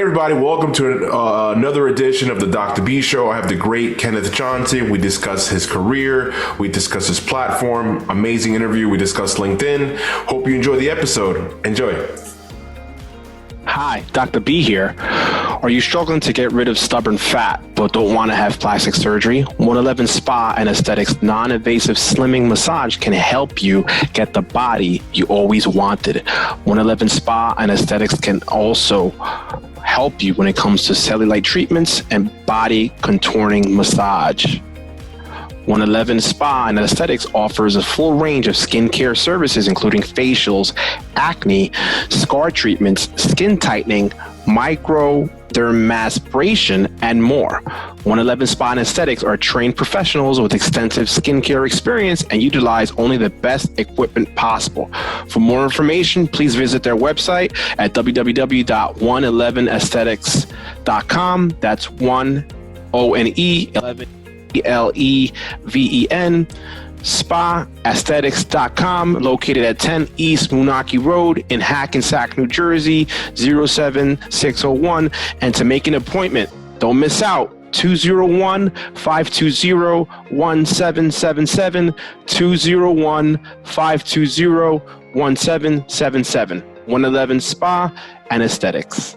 everybody, welcome to another edition of the Dr. B Show. I have the great Kenneth Johnson. We discuss his career, we discuss his platform, amazing interview, we discuss LinkedIn. Hope you enjoy the episode. Enjoy. Hi, Dr. B here. Are you struggling to get rid of stubborn fat but don't want to have plastic surgery? 111 Spa and Aesthetics non-invasive slimming massage can help you get the body you always wanted. 111 Spa and Aesthetics can also help you when it comes to cellulite treatments and body contouring massage. 111 Spa and Aesthetics offers a full range of skincare services, including facials, acne, scar treatments, skin tightening, microdermabrasion, and more. 111 Spa and Aesthetics are trained professionals with extensive skincare experience and utilize only the best equipment possible. For more information, please visit their website at www.111aesthetics.com. That's 1-O-N-E-11 Leven spaaesthetics.com, located at 10 East Moonachie Road in Hackensack, New Jersey, 07601. And to make an appointment, don't miss out, 201-520-1777, 201-520-1777, 111 Spa and Aesthetics.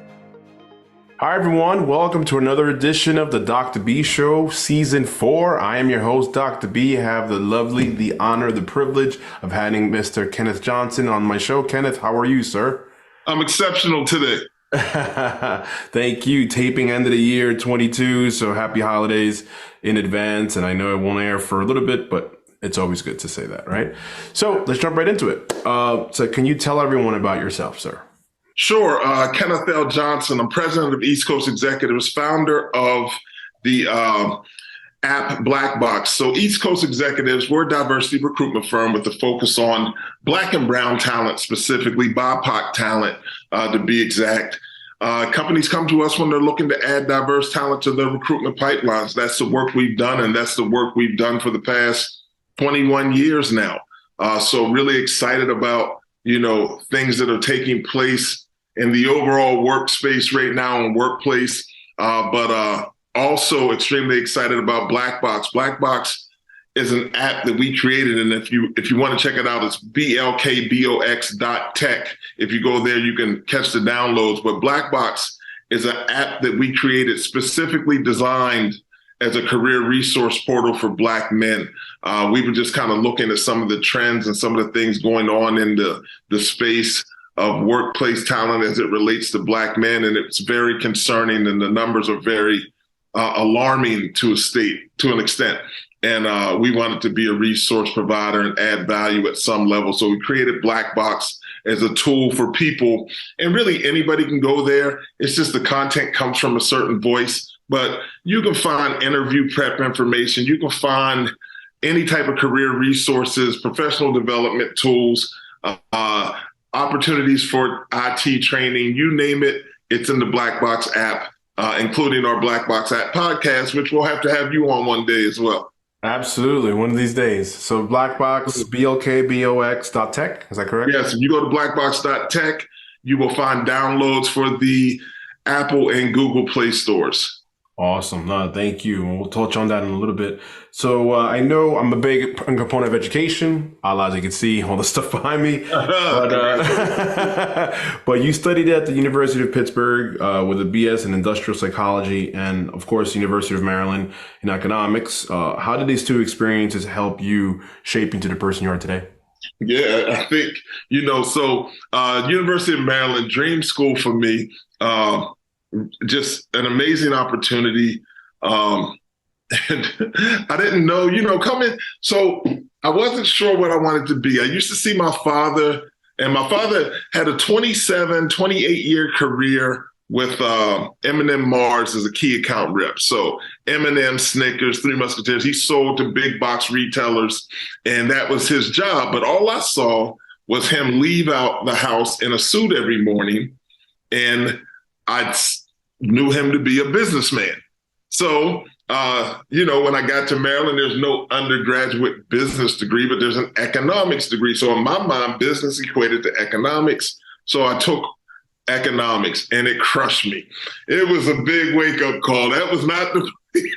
Hi, everyone. Welcome to another edition of the Dr. B Show, Season 4. I am your host, Dr. B. I have the honor, the privilege of having Mr. Kenneth Johnson on my show. Kenneth, how are you, sir? I'm exceptional today. Thank you. Taping end of the year 22, so happy holidays in advance. And I know it won't air for a little bit, but it's always good to say that, right? So let's jump right into it. So can you tell everyone about yourself, sir? Sure. Kenneth L. Johnson. I'm president of East Coast Executives, founder of the app blkbox. So East Coast Executives, we're a diversity recruitment firm with a focus on Black and brown talent, specifically BIPOC talent, to be exact. Companies come to us when they're looking to add diverse talent to their recruitment pipelines. That's the work we've done, and that's the work we've done for the past 21 years now. So really excited about, things that are taking place in the overall workspace right now and workplace, but also extremely excited about blkbox. blkbox is an app that we created, and if you want to check it out, it's blkbox.tech. If you go there, you can catch the downloads. But blkbox is an app that we created specifically designed as a career resource portal for Black men. We were just kind of looking at some of the trends and some of the things going on in the space of workplace talent as it relates to Black men. And it's very concerning, and the numbers are very alarming to an extent. And we wanted to be a resource provider and add value at some level. So we created blkbox as a tool for people, and really anybody can go there. It's just the content comes from a certain voice, but you can find interview prep information. You can find any type of career resources, professional development tools, opportunities for IT training, you name it, it's in the blkbox app, including our blkbox app podcast, which we'll have to have you on one day as well. Absolutely, one of these days. So blkbox, blkbox.tech, is that correct? Yes, if you go to blkbox.tech, you will find downloads for the Apple and Google Play stores. Awesome. No, thank you. We'll touch on that in a little bit. So I know I'm a big component of education, as you can see, all the stuff behind me. But you studied at the University of Pittsburgh with a BS in industrial psychology and, of course, University of Maryland in economics. How did these two experiences help you shape into the person you are today? Yeah, I think, University of Maryland, dream school for me. Just an amazing opportunity. And I didn't know, coming. So I wasn't sure what I wanted to be. I used to see my father, and my father had a 28-year career with M&M Mars as a key account rep. So M&M, Snickers, Three Musketeers, he sold to big box retailers, and that was his job. But all I saw was him leave out the house in a suit every morning, and I knew him to be a businessman. So, when I got to Maryland, there's no undergraduate business degree, but there's an economics degree. So in my mind, business equated to economics. So I took economics, and it crushed me. It was a big wake up call. That was not the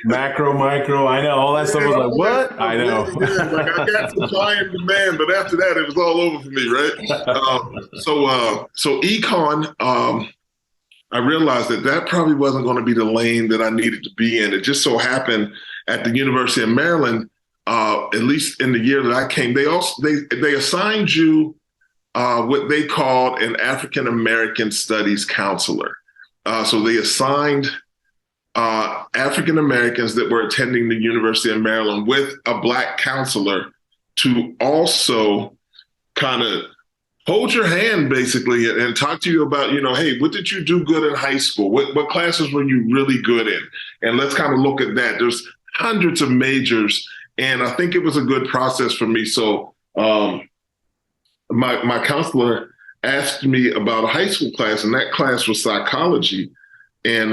Macro, micro, I know. All that stuff was like, what? I know. Like I got supply and demand, but after that, it was all over for me, right? So econ, I realized that probably wasn't going to be the lane that I needed to be in. It just so happened at the University of Maryland, at least in the year that I came, they assigned you what they called an African American Studies counselor. So they assigned African Americans that were attending the University of Maryland with a Black counselor to also kind of hold your hand basically and talk to you about, hey, what did you do good in high school? What classes were you really good in? And let's kind of look at that. There's hundreds of majors, and I think it was a good process for me. So my counselor asked me about a high school class, and that class was psychology. And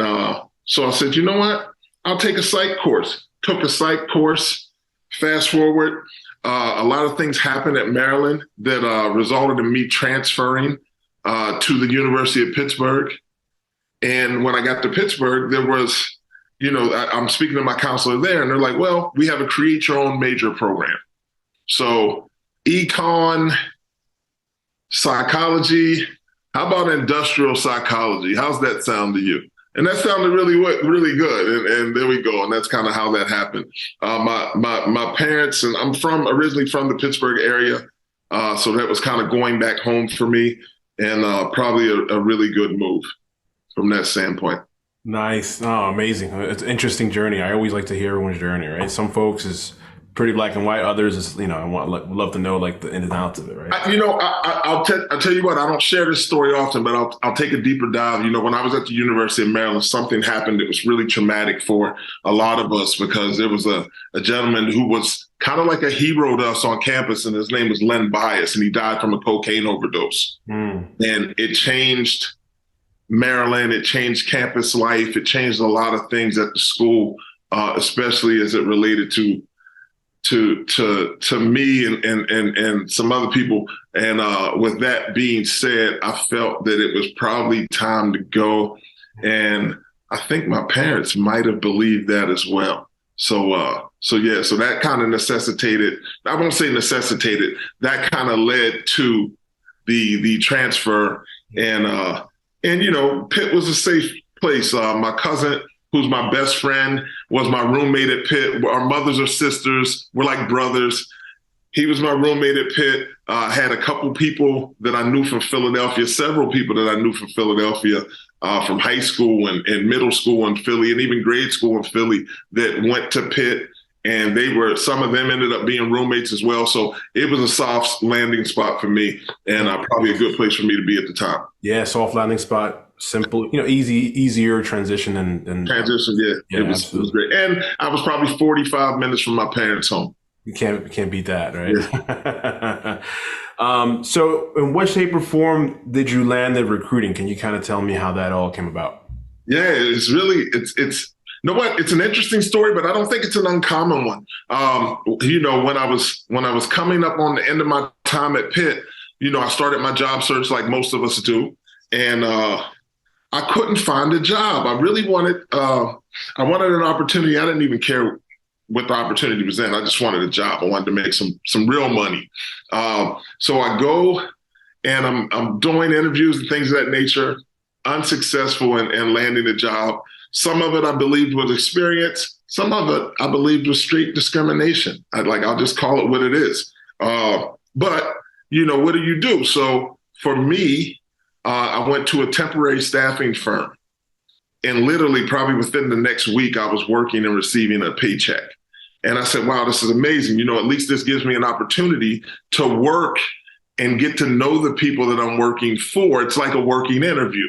so I said, you know what? I'll take a psych course. Took a psych course. Fast forward, a lot of things happened at Maryland that resulted in me transferring to the University of Pittsburgh. And when I got to Pittsburgh, there was, I'm speaking to my counselor there, and they're like, well, we have a create your own major program. So econ, psychology, how about industrial psychology? How's that sound to you? And that sounded really good. And there we go. And that's kind of how that happened. My parents, and I'm originally from the Pittsburgh area. So that was kind of going back home for me, and probably a really good move from that standpoint. Nice. Oh, amazing. It's an interesting journey. I always like to hear everyone's journey, right? Some folks is pretty black and white. Others is, I love to know like the ins and outs of it, right? I'll tell you what, I don't share this story often, but I'll take a deeper dive. When I was at the University of Maryland, something happened that was really traumatic for a lot of us, because there was a gentleman who was kind of like a hero to us on campus, and his name was Len Bias, and he died from a cocaine overdose. And it changed Maryland, it changed campus life, it changed a lot of things at the school, especially as it related to me and some other people. And with that being said, I felt that it was probably time to go. And I think my parents might have believed that as well. So that kind of necessitated, I won't say necessitated, that kind of led to the transfer. And Pitt was a safe place. My cousin, who's my best friend, was my roommate at Pitt. Our mothers are sisters. We're like brothers. He was my roommate at Pitt. I had a couple people that I knew from Philadelphia, several people that I knew from Philadelphia, from high school and middle school in Philly, and even grade school in Philly, that went to Pitt. And some of them ended up being roommates as well. So it was a soft landing spot for me, and probably a good place for me to be at the time. Yeah, soft landing spot. Simple, easier transition and transition. Yeah, it was great. And I was probably 45 minutes from my parents' home. You can't beat that, right? Yeah. So in what shape or form did you land in recruiting? Can you kind of tell me how that all came about? Yeah, it's you know what? It's an interesting story, but I don't think it's an uncommon one. When I was coming up on the end of my time at Pitt, I started my job search like most of us do. And I couldn't find a job. I really wanted an opportunity. I didn't even care what the opportunity was in. I just wanted a job. I wanted to make some real money. So I go and I'm doing interviews and things of that nature, unsuccessful in landing a job. Some of it I believed was experience. Some of it I believed was straight discrimination. I'll just call it what it is. But what do you do? So for me, I went to a temporary staffing firm, and literally probably within the next week, I was working and receiving a paycheck. And I said, wow, this is amazing. At least this gives me an opportunity to work and get to know the people that I'm working for. It's like a working interview,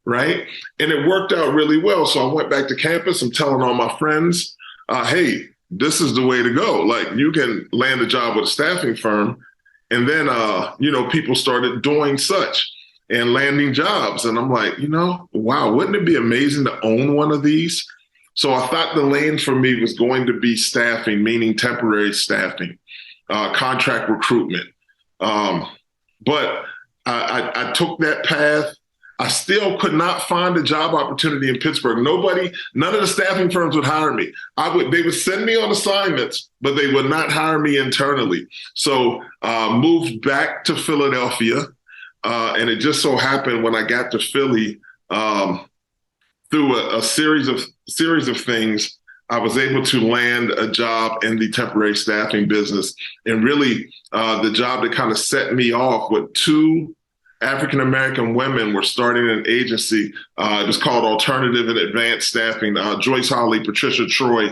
right? And it worked out really well. So I went back to campus. I'm telling all my friends, hey, this is the way to go. Like, you can land a job with a staffing firm. And then, people started doing such and landing jobs. And I'm like, wow, wouldn't it be amazing to own one of these? So I thought the lane for me was going to be staffing, meaning temporary staffing, contract recruitment. But I took that path. I still could not find a job opportunity in Pittsburgh. None of the staffing firms would hire me. They would send me on assignments, but they would not hire me internally. So moved back to Philadelphia. And it just so happened when I got to Philly, through a series of things, I was able to land a job in the temporary staffing business. And really, the job that kind of set me off with two African-American women were starting an agency. It was called Alternative and Advanced Staffing, Joyce Holly, Patricia Troy.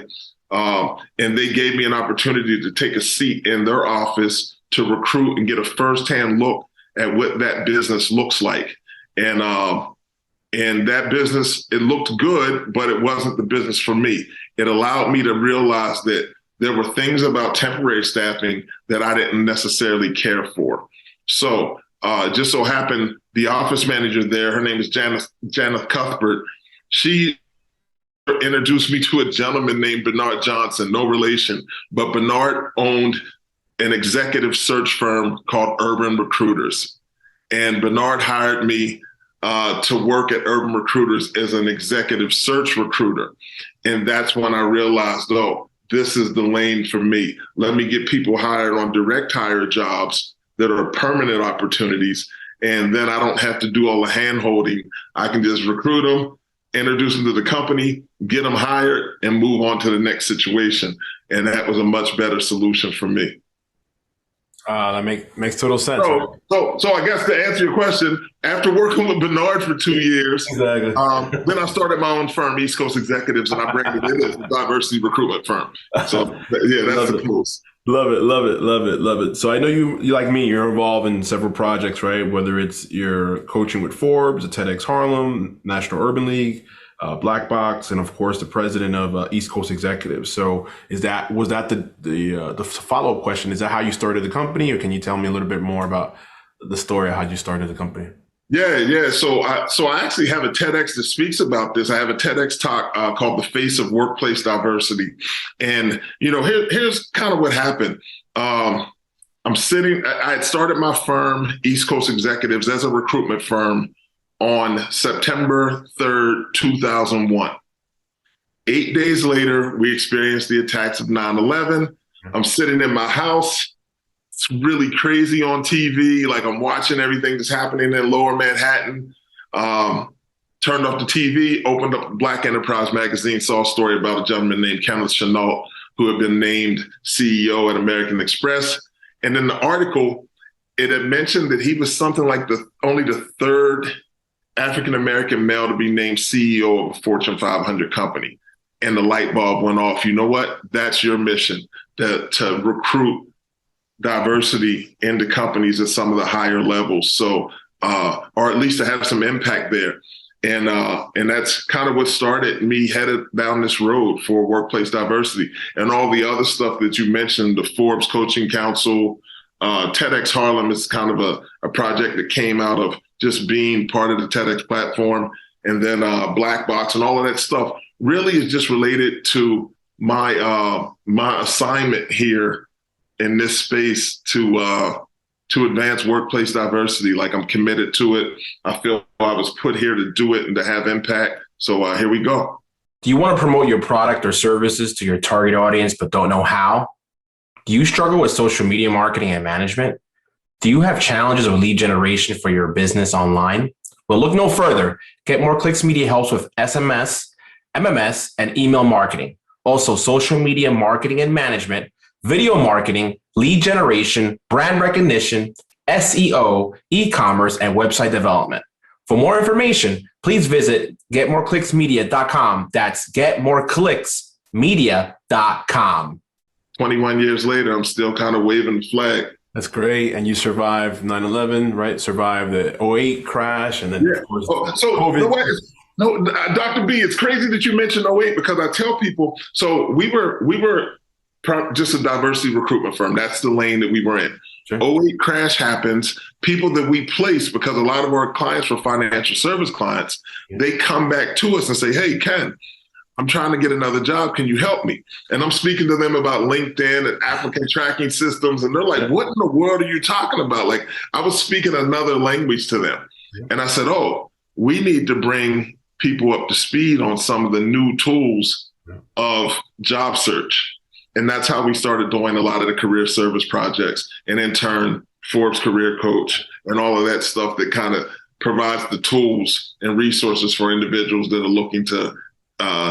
And they gave me an opportunity to take a seat in their office to recruit and get a firsthand look at what that business looks like. And that business, it looked good, but it wasn't the business for me. It allowed me to realize that there were things about temporary staffing that I didn't necessarily care for. So it just so happened the office manager there, her name is Janet Cuthbert, she introduced me to a gentleman named Kenneth Johnson, no relation, but Bernard owned an executive search firm called Urban Recruiters. And Bernard hired me to work at Urban Recruiters as an executive search recruiter. And that's when I realized, oh, this is the lane for me. Let me get people hired on direct hire jobs that are permanent opportunities. And then I don't have to do all the hand holding. I can just recruit them, introduce them to the company, get them hired, and move on to the next situation. And that was a much better solution for me. That makes total sense. So I guess to answer your question, after working with Bernard for 2 years, exactly. Then I started my own firm, East Coast Executives, and I branded it as a diversity recruitment firm. So yeah, that's the close. Love it. So I know you like me, you're involved in several projects, right? Whether it's your coaching with Forbes, the TEDx Harlem, National Urban League, Black Box, and of course the president of East Coast Executives. So was that the follow-up question? Is that how you started the company, or can you tell me a little bit more about the story of how you started the company? Yeah. So I actually have a TEDx that speaks about this. I have a TEDx talk called "The Face of Workplace Diversity," and here's kind of what happened. I had started my firm, East Coast Executives, as a recruitment firm on September 3rd, 2001. 8 days later, we experienced the attacks of 9/11. I'm sitting in my house. It's really crazy on TV. Like I'm watching everything that's happening in Lower Manhattan. Turned off the TV, opened up Black Enterprise magazine, saw a story about a gentleman named Kenneth Johnson, who had been named CEO at American Express. And in the article, it had mentioned that he was something like only the third African-American male to be named CEO of a Fortune 500 company. And the light bulb went off. You know what? That's your mission, to recruit diversity into companies at some of the higher levels. So, or at least to have some impact there. And that's kind of what started me headed down this road for workplace diversity and all the other stuff that you mentioned, the Forbes Coaching Council, TEDx Harlem is kind of a project that came out of just being part of the TEDx platform. And then Black Box and all of that stuff really is just related to my assignment here in this space to advance workplace diversity. Like I'm committed to it. I feel I was put here to do it and to have impact. So here we go. Do you want to promote your product or services to your target audience but don't know how? Do you struggle with social media marketing and management? Do you have challenges with lead generation for your business online? Well, look no further. Get More Clicks Media helps with SMS, MMS, and email marketing. Also, social media marketing and management, video marketing, lead generation, brand recognition, SEO, e-commerce, and website development. For more information, please visit getmoreclicksmedia.com. That's getmoreclicksmedia.com. 21 years later, I'm still kind of waving the flag. That's great. And you survived 9/11, right? Survived the '08 crash. And then, of course, COVID. No, Dr. B, it's crazy that you mentioned '08 because I tell people, so we were just a diversity recruitment firm. That's the lane that we were in. Sure. '08 crash happens. People that we place, because a lot of our clients were financial service clients, they come back to us and say, hey, Ken, I'm trying to get another job. Can you help me? And I'm speaking to them about LinkedIn and applicant tracking systems. And they're like, what in the world are you talking about? Like I was speaking another language to them. And I said, oh, we need to bring people up to speed on some of the new tools of job search. And that's how we started doing a lot of the career service projects, and in turn, Forbes Career Coach and all of that stuff that kind of provides the tools and resources for individuals that are looking to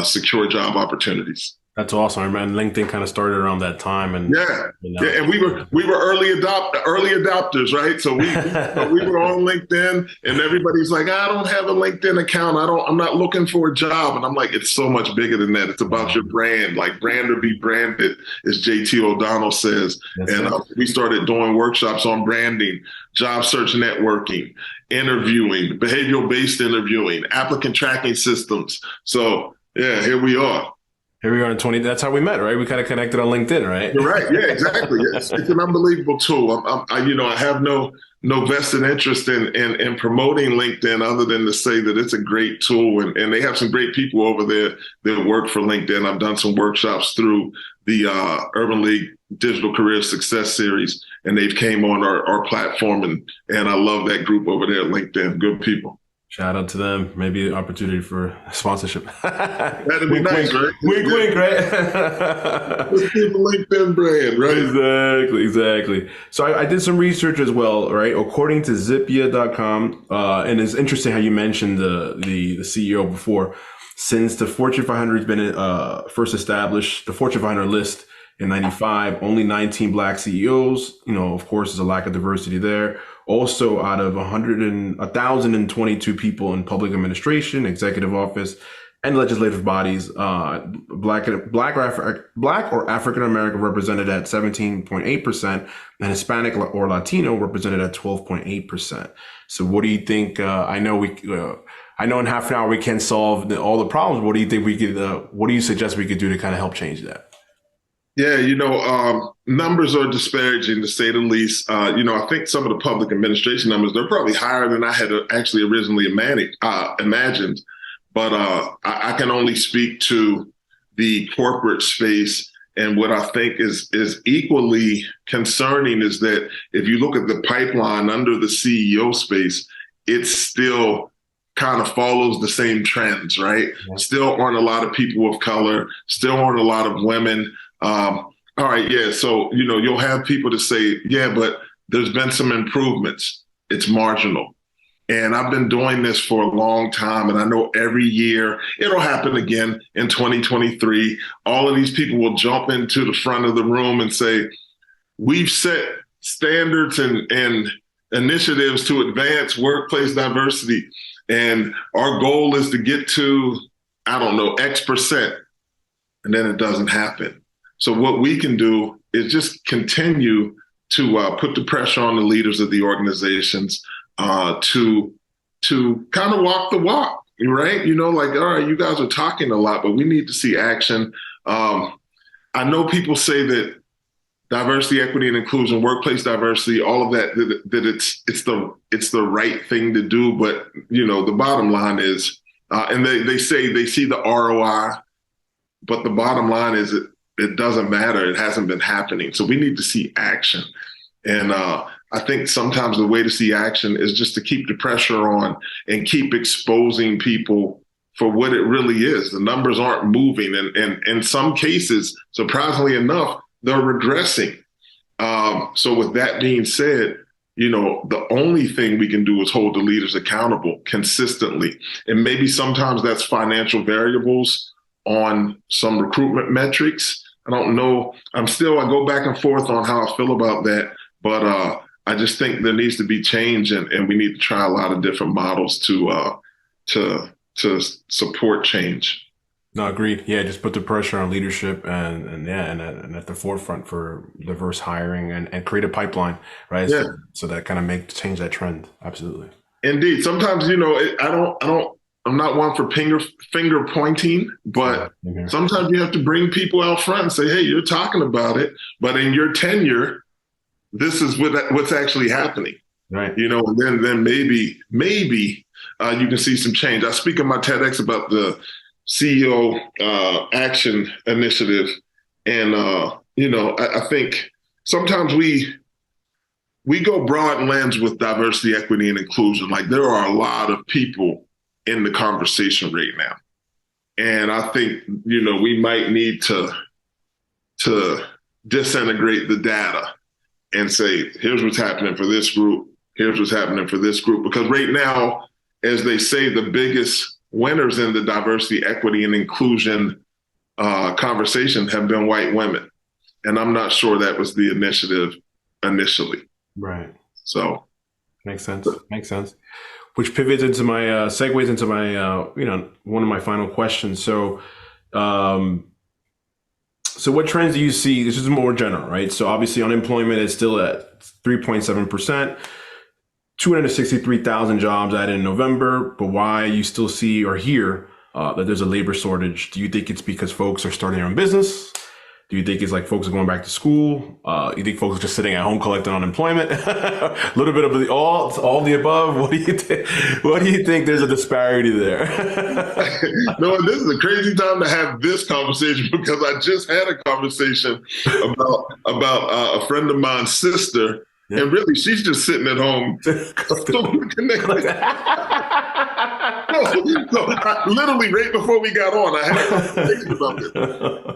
secure job opportunities. That's awesome. And LinkedIn kind of started around that time, and and we were early adopters, right? So we were on LinkedIn, and everybody's like, I don't have a LinkedIn account. I'm not looking for a job, and I'm like, it's so much bigger than that. It's about your brand, like brand or be branded, as JT O'Donnell says. We started doing workshops on branding, job search networking, interviewing, behavioral-based interviewing, applicant tracking systems. So yeah, here we are. Here we are in 20. That's how we met, right? We kind of connected on LinkedIn, right? You're right. Yeah, exactly. It's an unbelievable tool. I have no vested interest in promoting LinkedIn other than to say that it's a great tool, and they have some great people over there that work for LinkedIn. I've done some workshops through the Urban League Digital Career Success Series, and they've came on our platform, and I love that group over there at LinkedIn. Good people. Shout out to them. Maybe an opportunity for sponsorship. That'd be nice, right? Wink, right? Let's keep the LinkedIn brand, right? Exactly. So I did some research as well, right? According to Zippia.com, and it's interesting how you mentioned the CEO before. Since the Fortune 500 has been first established, the Fortune 500 list in 95, only 19 Black CEOs. Of course, there's a lack of diversity there. Also, out of 1,022 people in public administration, executive office, and legislative bodies, Black or African American represented at 17.8%, and Hispanic or Latino represented at 12.8%. So, what do you think? I know in half an hour we can solve all the problems. What do you think we could? What do you suggest we could do to kind of help change that? Yeah, numbers are disparaging to say the least. I think some of the public administration numbers, they're probably higher than I had actually originally imagined. But I can only speak to the corporate space. And what I think is equally concerning is that if you look at the pipeline under the CEO space, it still kind of follows the same trends, right? Yeah. Still aren't a lot of people of color, still aren't a lot of women. All right, yeah. So, you'll have people to say, yeah, but there's been some improvements. It's marginal. And I've been doing this for a long time. And I know every year it'll happen again in 2023. All of these people will jump into the front of the room and say, we've set standards and initiatives to advance workplace diversity. And our goal is to get to, X%. And then it doesn't happen. So what we can do is just continue to put the pressure on the leaders of the organizations to kind of walk the walk, right? All right, you guys are talking a lot, but we need to see action. I know people say that diversity, equity, and inclusion, workplace diversity, all of that it's the right thing to do. But the bottom line is, and they say they see the ROI, but the bottom line is it doesn't matter. It hasn't been happening. So we need to see action. And I think sometimes the way to see action is just to keep the pressure on and keep exposing people for what it really is. The numbers aren't moving. And in some cases, surprisingly enough, they're regressing. So with that being said, the only thing we can do is hold the leaders accountable consistently. And maybe sometimes that's financial variables on some recruitment metrics. I don't know. I go back and forth on how I feel about that, but I just think there needs to be change, and we need to try a lot of different models to support change. No, agreed. Yeah, just put the pressure on leadership and at the forefront for diverse hiring and create a pipeline, right? Yeah. So that kind of change that trend. Absolutely. Indeed. Sometimes, I'm not one for finger pointing, but sometimes you have to bring people out front and say, hey, you're talking about it, but in your tenure, this is what's actually happening. Right. And then maybe you can see some change. I speak in my TEDx about the CEO Action Initiative. And, I think sometimes we go broad lens with diversity, equity, and inclusion. Like there are a lot of people in the conversation right now. And I think, we might need to disintegrate the data and say, here's what's happening for this group. Here's what's happening for this group. Because right now, as they say, the biggest winners in the diversity, equity, and inclusion conversation have been white women. And I'm not sure that was the initiative initially. Right. So. Makes sense. Which pivots into my, segues into my, one of my final questions. So, what trends do you see? This is more general, right? So obviously unemployment is still at 3.7%, 263,000 jobs added in November, but why you still see or hear that there's a labor shortage? Do you think it's because folks are starting their own business? Do you think it's like folks are going back to school? You think folks are just sitting at home collecting unemployment? A little bit of all the above. What do you think? What do you think? There's a disparity there. No, this is a crazy time to have this conversation because I just had a conversation about a friend of mine's sister, and really she's just sitting at home. Literally right before we got on, I had a conversation about this.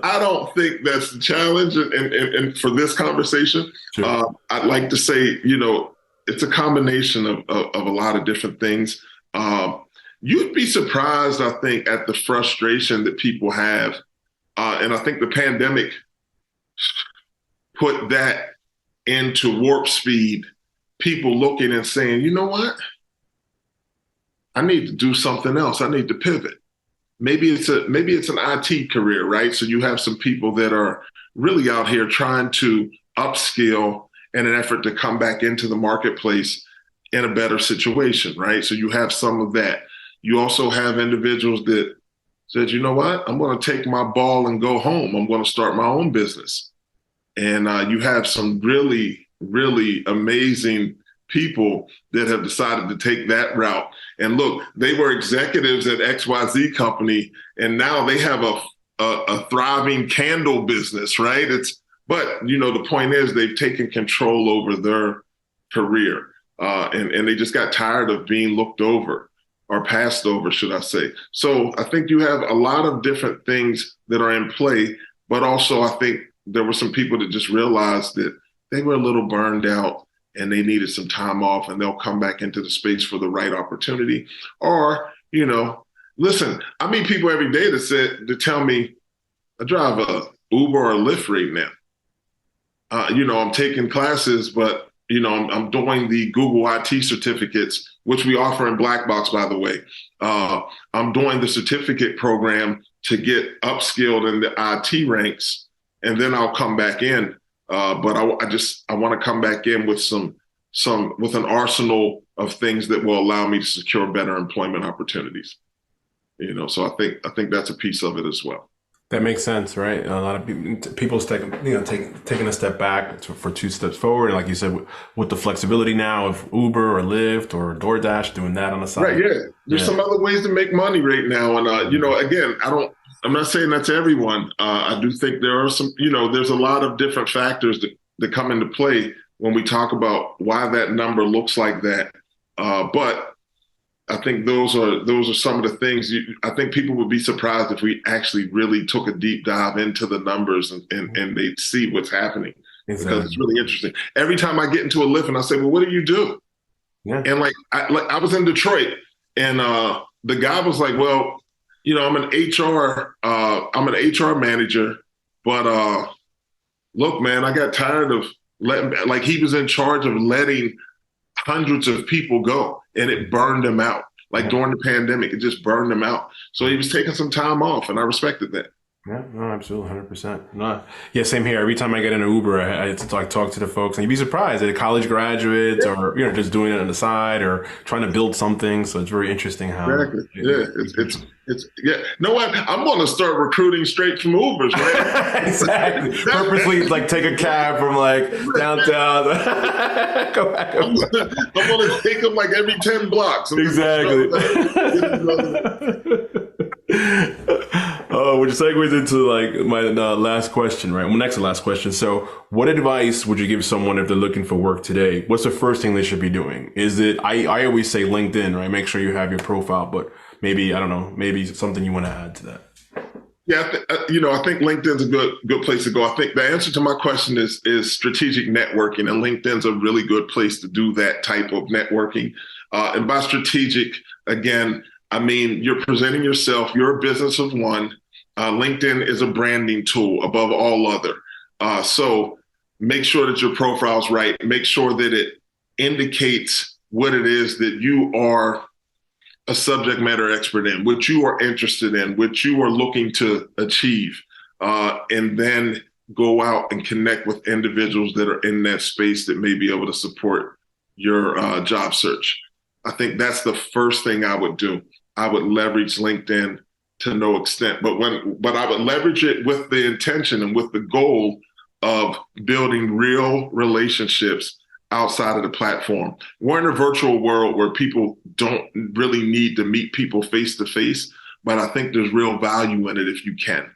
I don't think that's the challenge, and for this conversation, sure. I'd like to say, it's a combination of a lot of different things. You'd be surprised, I think, at the frustration that people have, and I think the pandemic put that into warp speed. People looking and saying, you know what? I need to do something else. I need to pivot. Maybe it's an IT career, right? So you have some people that are really out here trying to upskill in an effort to come back into the marketplace in a better situation, right? So you have some of that. You also have individuals that said, you know what? I'm going to take my ball and go home. I'm going to start my own business. And you have some really, really amazing people that have decided to take that route. And look, they were executives at XYZ company, and now they have a thriving candle business, right? But the point is they've taken control over their career, and they just got tired of being looked over or passed over, should I say. So I think you have a lot of different things that are in play, but also I think there were some people that just realized that they were a little burned out and they needed some time off, and they'll come back into the space for the right opportunity. Or, listen, I meet people every day that tell me, I drive a Uber or a Lyft right now. I'm taking classes, but, I'm doing the Google IT certificates, which we offer in Blackbox, by the way. I'm doing the certificate program to get upskilled in the IT ranks, and then I'll come back in. But I want to come back in with with an arsenal of things that will allow me to secure better employment opportunities. So I think that's a piece of it as well. That makes sense, right? A lot of people's taking a step back for two steps forward. And like you said, with the flexibility now of Uber or Lyft or DoorDash doing that on the side. Right. Yeah. There's some other ways to make money right now. And, again, I'm not saying that's everyone. I do think there are some, there's a lot of different factors that come into play when we talk about why that number looks like that. But I think those are some of the things I think people would be surprised if we actually really took a deep dive into the numbers and they'd see what's happening. Exactly. Because it's really interesting. Every time I get into a Lyft and I say, well, what do you do? Yeah. And I was in Detroit, and the guy was like, well, I'm an HR manager, but look, man, I got tired of he was in charge of letting hundreds of people go, and it burned him out. Like during the pandemic, it just burned him out. So he was taking some time off, and I respected that. Yeah, no, absolutely, 100%. No, yeah, same here. Every time I get in an Uber, I talk to the folks, and you'd be surprised that college graduates or just doing it on the side or trying to build something. So it's very interesting how. Exactly. It's yeah. No, what? I'm going to start recruiting straight from Ubers, right? Exactly. Purposely, take a cab from downtown. Go back. I'm going to take them every 10 blocks. Exactly. Which segues into my last question, right? Well, next to last question. So what advice would you give someone if they're looking for work today? What's the first thing they should be doing? Is it, I always say LinkedIn, right? Make sure you have your profile, but maybe, I don't know, maybe something you want to add to that. Yeah, I think LinkedIn's a good place to go. I think the answer to my question is strategic networking, and LinkedIn's a really good place to do that type of networking. And by strategic, again, I mean you're presenting yourself. You're a business of one. LinkedIn is a branding tool above all other. So make sure that your profile's right. Make sure that it indicates what it is that you are a subject matter expert in, what you are interested in, what you are looking to achieve, and then go out and connect with individuals that are in that space that may be able to support your job search. I think that's the first thing I would do. I would leverage LinkedIn to no extent, but I would leverage it with the intention and with the goal of building real relationships outside of the platform. We're in a virtual world where people don't really need to meet people face to face, but I think there's real value in it if you can.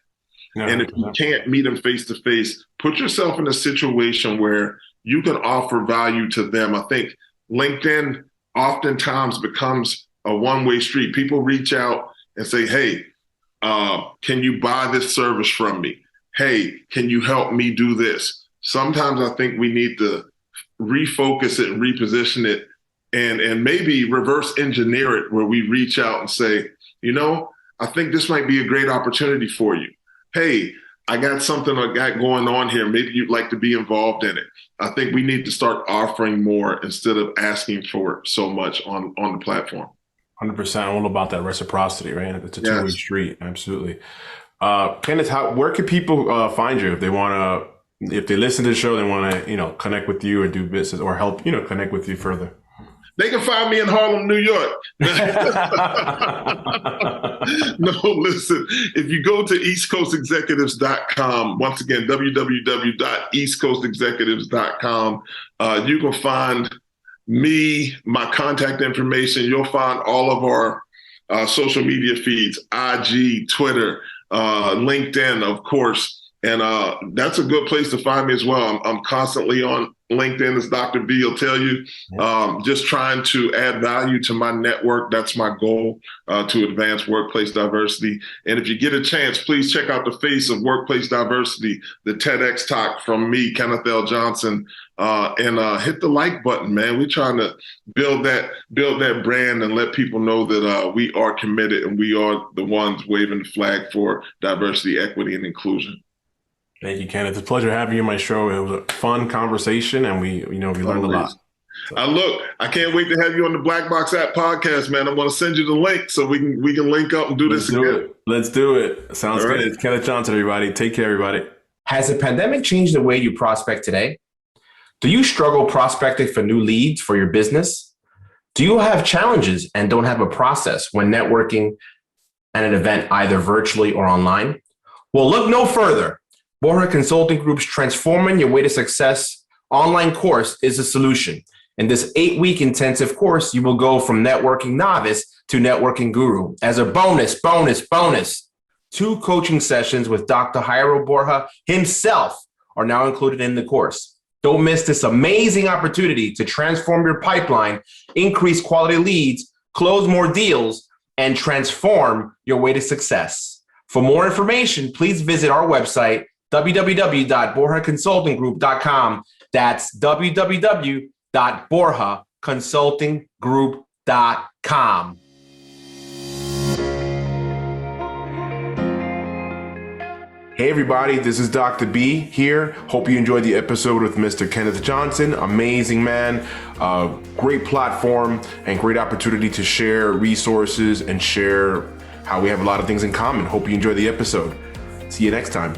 Yeah, and if you can't meet them face to face, put yourself in a situation where you can offer value to them. I think LinkedIn oftentimes becomes a one-way street. People reach out and say, hey, can you buy this service from me? Hey, can you help me do this? Sometimes I think we need to refocus it and reposition it and maybe reverse engineer it where we reach out and say, I think this might be a great opportunity for you. Hey, I got something I got going on here. Maybe you'd like to be involved in it. I think we need to start offering more instead of asking for so much on the platform. 100%. All about that reciprocity, right? It's a two-way street. Absolutely. Kenneth, where can people find you if they want to? If they listen to the show, they want to, connect with you or do business or help, connect with you further. They can find me in Harlem, New York. No, listen, if you go to eastcoastexecutives.com, once again, www.eastcoastexecutives.com, you can find me, my contact information. You'll find all of our social media feeds, IG, Twitter, LinkedIn, of course. And that's a good place to find me as well. I'm constantly on LinkedIn, as Dr. B will tell you, just trying to add value to my network. That's my goal, to advance workplace diversity. And if you get a chance, please check out the face of workplace diversity, the TEDx talk from me, Kenneth L. Johnson, and hit the like button, man. We're trying to build that brand and let people know that we are committed and we are the ones waving the flag for diversity, equity, and inclusion. Thank you, Kenneth. It's a pleasure having you on my show. It was a fun conversation, and we learned a lot. So. I can't wait to have you on the Black Box App podcast, man. I'm going to send you the link so we can link up and do this again. Let's do it. Sounds good. It's Kenneth Johnson, everybody. Take care, everybody. Has the pandemic changed the way you prospect today? Do you struggle prospecting for new leads for your business? Do you have challenges and don't have a process when networking at an event, either virtually or online? Well, look no further. Borja Consulting Group's Transforming Your Way to Success online course is a solution. In this 8-week intensive course, you will go from networking novice to networking guru. As a bonus, 2 coaching sessions with Dr. Jairo Borja himself are now included in the course. Don't miss this amazing opportunity to transform your pipeline, increase quality leads, close more deals, and transform your way to success. For more information, please visit our website, www.borjaconsultinggroup.com. That's www.borjaconsultinggroup.com. Hey everybody, this is Dr. B here. Hope you enjoyed the episode with Mr. Kenneth Johnson. Amazing man, great platform and great opportunity to share resources and share how we have a lot of things in common. Hope you enjoy the episode. See you next time.